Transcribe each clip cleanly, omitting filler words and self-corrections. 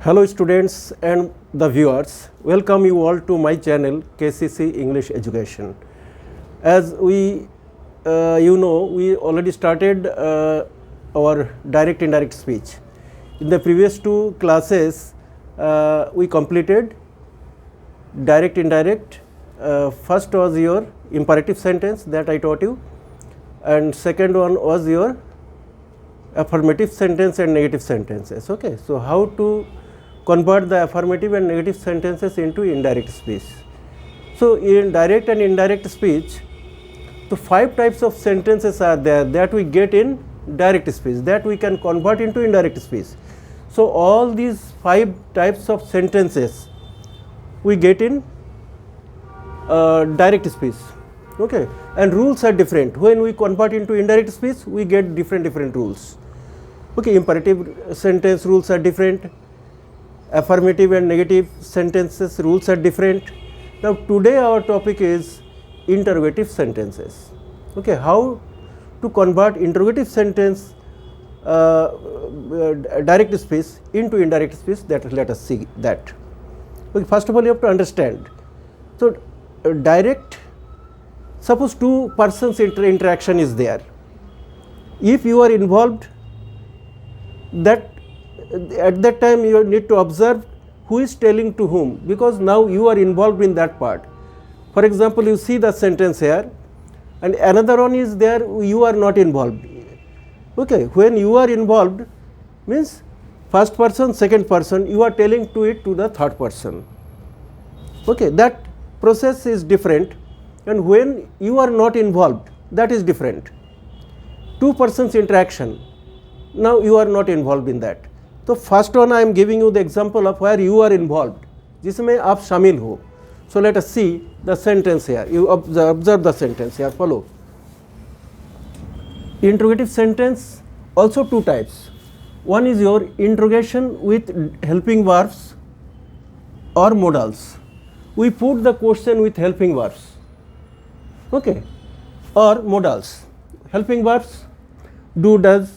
Hello students and the viewers, welcome you all to my channel KCC English Education. As we we already started our direct indirect speech. In the previous two classes we completed direct indirect. First was your imperative sentence that I taught you, and second one was your affirmative sentence and negative sentences. Okay, so how to convert the affirmative and negative sentences into indirect speech. So in direct and indirect speech, the 5 types of sentences are there that we get in direct speech, that we can convert into indirect speech. So all these 5 types of sentences we get in direct speech. Okay, and rules are different. When we convert into indirect speech, we get different rules. Okay, imperative sentence rules are different, affirmative and negative sentences rules are different. Now today our topic is interrogative sentences. Okay, how to convert interrogative sentence direct speech into indirect speech, that let us see that. Okay, first of all you have to understand. So direct, suppose two persons interaction is there. If you are involved, that at that time you need to observe who is telling to whom, because now you are involved in that part. For example, you see the sentence here and another one is there, you are not involved. Okay, when you are involved means first person, second person, you are telling to it to the third person. Okay, that process is different, and when you are not involved, that is different. Two persons interaction, now you are not involved in that. तो first one I am giving you the example of where you are involved, जिसमें आप शामिल हो. So let us see the sentence here. You observe the sentence here. Follow. Interrogative sentence also two types. One is your interrogation with helping verbs or modals. We put the question with helping verbs. Okay, or modals. Helping verbs, do, does.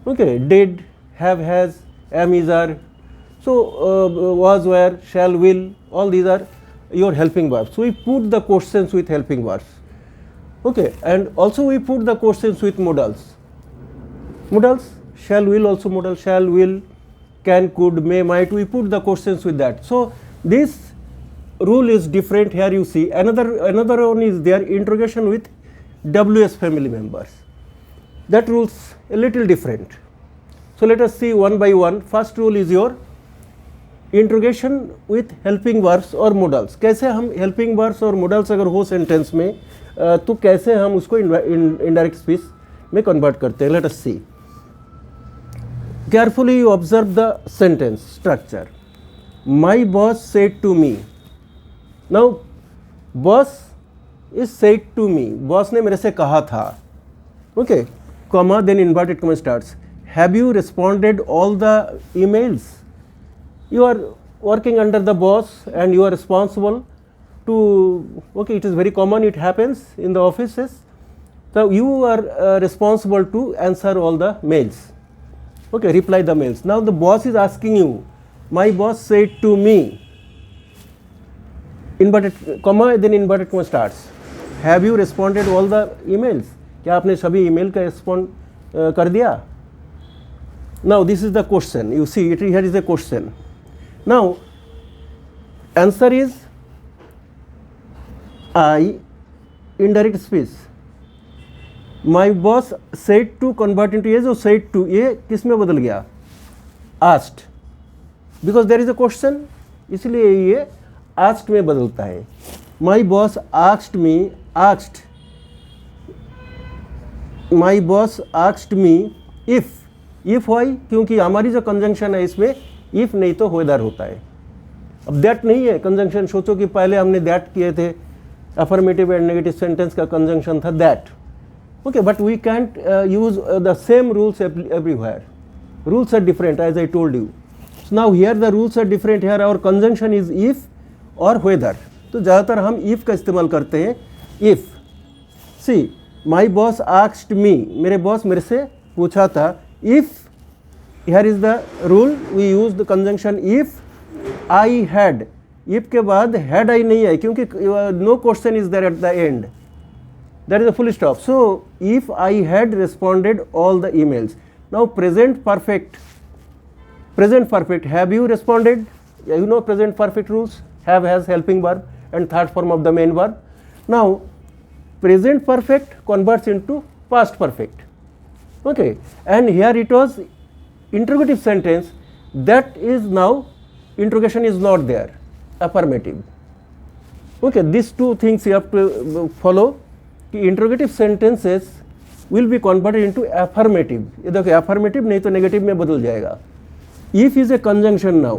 Okay, did, have, has, am, is, are. So was, were, shall, will, all these are your helping verbs. So we put the questions with helping verbs. Okay, and also we put the questions with modals. Modals, shall, will, also modal, shall, will, can, could, may, might, we put the questions with that. So this rule is different. Here you see another one is there, interrogation with WS family members. That rule's a little different. So let us see one by one. First rule is your interrogation with helping verbs or modals. कैसे हम helping verbs और modals अगर हो sentence में तो कैसे हम उसको indirect speech में convert करते हैं. Let us see. Carefully you observe the sentence structure. My boss said to me. Now boss is said to me. Boss ने मेरे से कहा था. Okay, comma, then inverted comma starts. Have you responded all the emails? You are working under the boss and you are responsible to, okay, it is very common, it happens in the offices. So you are responsible to answer all the mails. Okay, reply the mails. Now the boss is asking you, my boss said to me, inverted comma, then inverted comma starts. Have you responded all the emails? क्या आपने सभी email का respond कर दिया? Now this is the question. You see it here is a question. Now answer is I, indirect speech. My boss said to convert into ये जो said to, ये किस में बदल गया? Asked. Because there is a question, इसलिए ये asked में बदलता है. My boss asked me, asked. My boss asked me if. If why? क्योंकि हमारी जो कंजंक्शन है इसमें if नहीं तो whether होता है. अब that नहीं है कंजंक्शन. सोचो कि पहले हमने that किए थे, affirmative and negative sentence का कंजंक्शन था that. Okay, but we can't use the same rules everywhere. Rules are different, as I told you. So now here the rules are different. Here our conjunction is if or whether. तो ज़्यादातर हम if का इस्तेमाल करते हैं. If. See, my boss asked me, मेरे boss मेरे से पूछा था, if here is the rule, we use the conjunction if I had. if के बाद had I नहीं है क्योंकि no question is there at the end, that is a full stop. So if I had responded all the emails. Now present perfect, have you responded? You know present perfect rules, have has helping verb and third form of the main verb. Now present perfect converts into past perfect, okay, and here it was interrogative sentence, that is now interrogation is not there, affirmative, okay. These two things you have to follow. Interrogative sentences will be converted into affirmative. ये देखो affirmative नहीं तो negative में बदल जाएगा. If is a conjunction now,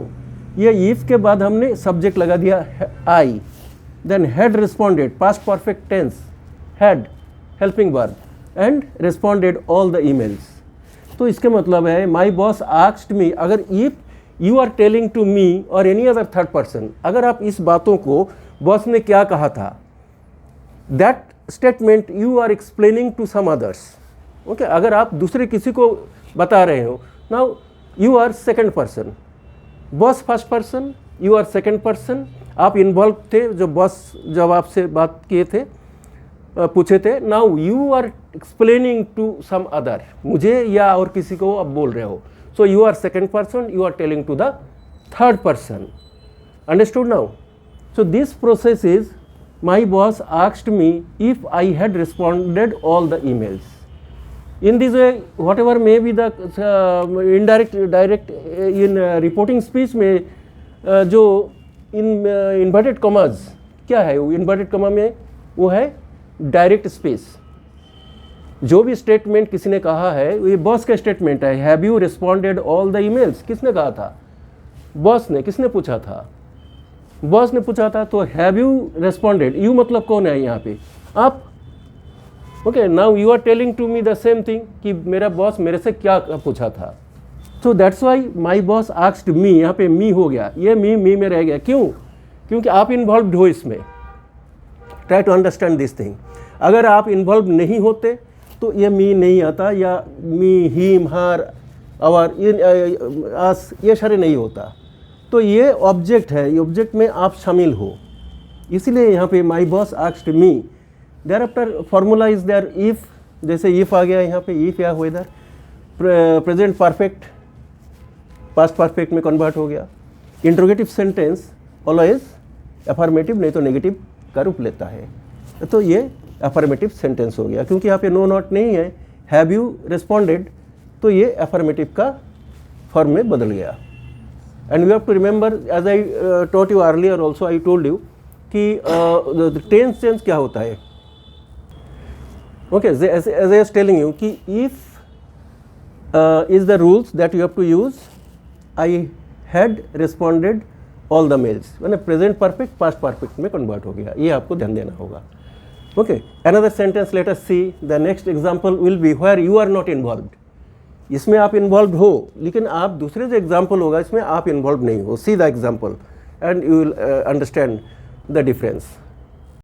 ये if के बाद हमने सब्जेक्ट लगा दिया I, then had responded past perfect tense, had helping verb and responded all the emails. तो इसके मतलब है माई बॉस आस्क्ड मी. अगर if you are telling to me or any other third person, अगर आप इस बातों को बॉस ने क्या कहा था, that statement you are explaining to some others, okay. अगर आप दूसरे किसी को बता रहे हो, now you are second person, boss first person, you are second person. आप इन्वॉल्व थे, जो बॉस जब आपसे बात किए थे, पूछे थे. Now you are explaining to some other, मुझे या और किसी को आप बोल रहे हो. So you are second person, you are telling to the third person. Understood now? So this process is my boss asked me if I had responded all the emails. In this way, whatever may be the indirect, direct in reporting speech में जो in inverted commas क्या है, वो inverted comma में वो है direct speech. जो भी स्टेटमेंट किसी ने कहा है, ये बॉस का स्टेटमेंट है. Have you responded all the emails, किसने कहा था? बॉस ने. किसने पूछा था? बॉस ने पूछा था. तो हैव यू रेस्पॉन्डेड, यू मतलब कौन है यहाँ पे? आप. Okay, now you are telling to me the same thing कि मेरा बॉस मेरे से क्या पूछा था. So that's why my boss asked me, यहाँ पे मी हो गया, ये मी में रह गया. क्यों? क्योंकि आप इन्वॉल्व हो इसमें. Try to understand this thing. अगर आप इन्वॉल्व नहीं होते तो ये मी नहीं आता, या मी, हिम, हर, आवर, ये सारे नहीं होता. तो ये ऑब्जेक्ट है, ये ऑब्जेक्ट में आप शामिल हो, इसीलिए यहाँ पे my boss asked me. Thereafter formula is there if, जैसे इफ आ गया यहाँ पे, इफ या whether, present perfect past perfect में कन्वर्ट हो गया. इंट्रोगेटिव सेंटेंस ऑलवेज अफर्मेटिव नहीं तो नेगेटिव का रूप लेता है. तो ये अफर्मेटिव सेंटेंस हो गया. क्योंकि यहाँ पे नो नॉट नहीं है, हैव यू रिस्पॉन्डेड, तो ये अफर्मेटिव का फॉर्म में बदल गया. And you have to remember, as I taught you earlier also, I told you कि the tense change क्या होता है. Okay, as I was telling you कि if is the rules that you have to use. I had responded all the mails, मैंने present perfect past perfect में convert हो गया. ये आपको ध्यान देना होगा. Okay, another sentence, let us see. The next example will be where you are not involved. इसमें आप इन्वॉल्व हो, लेकिन आप दूसरे जो एग्जाम्पल होगा इसमें आप इन्वॉल्व नहीं हो. See the example and you will understand the difference.